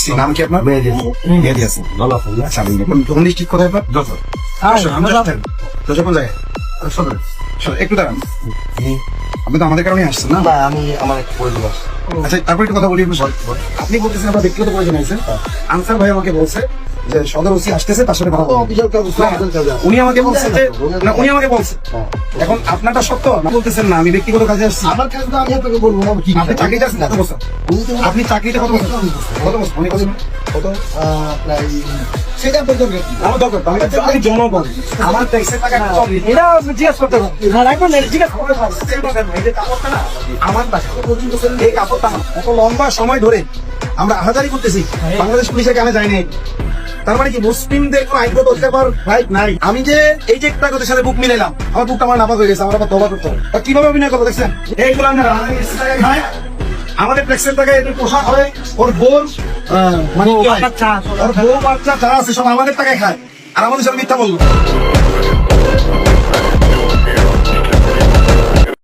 আসছি। নাম কি আপনার? মেহেদী মেহেদী হাসান। ভালো আছেন না? আচ্ছা, কোন ডিস্ট্রিক্ট কোথায় আপনার? যশোর। যশোর কোন জায়গায়? যশোর, একটু দাঁড়ান। আপনি তো আমাদের কারণে আসছেন না? না, আমি আমার এক পরিচিত আছে। আচ্ছা, তারপর একটু কথা বলি। আপনি বলতেছেন আপনার ব্যক্তিগত প্রয়োজন আছে। আনসার ভাই আমাকে বলছে যে সদর ওসি আসতেছে, তার সাথে কথা বলবো। অফিসিয়াল কাজ, অফিসিয়াল কাজ। উনি আমাকে বলছে যে না, উনি আমাকে বলছে এখন আপনারটা সত্য না, বলতেছেন না আমি ব্যক্তিগত কাজে আসছি। আমার কাজ তো আমি আপনাকে বলবো না, কি আপনি চাকরিতে আছেন কত বছর? আপনি চাকরিতে কত বছর? কত বছর? উনি কত? কত? প্রায় সেটা পর্যন্ত আমার দরকার আমি জনগণ আমার ট্যাক্সের টাকা এটা জিজ্ঞেস করতে হবে। জিজ্ঞেস করতে হবে। এই যে কাপড়টা না আমার টাকা, এই কাপড়টা না এত লম্বা সময় ধরে আমরা আহাজারি করতেছি, বাংলাদেশ পুলিশের কানে যায়নি। তার মানে কি মুসলিমদের কোনো আইনগত অধিকার রাইট নাই? আমি যে এই যে একটা কথার সাথে বুক মিলাইলাম, আমার বুকটা আমার নাপাক হয়ে গেছে, আমার আবার তবা করতে হবে। আর কিভাবে অভিনয় করবো দেখছেন? এইগুলো আমরা খাই, আমাদের ট্যাক্সের টাকা এদের পোশাক হয়, ওর বোন মানে কি হয়? ওর বউ বাচ্চা যারা আছে সব আমাদের টাকায় খায়, আর আমাদের সাথে মিথ্যা বললো।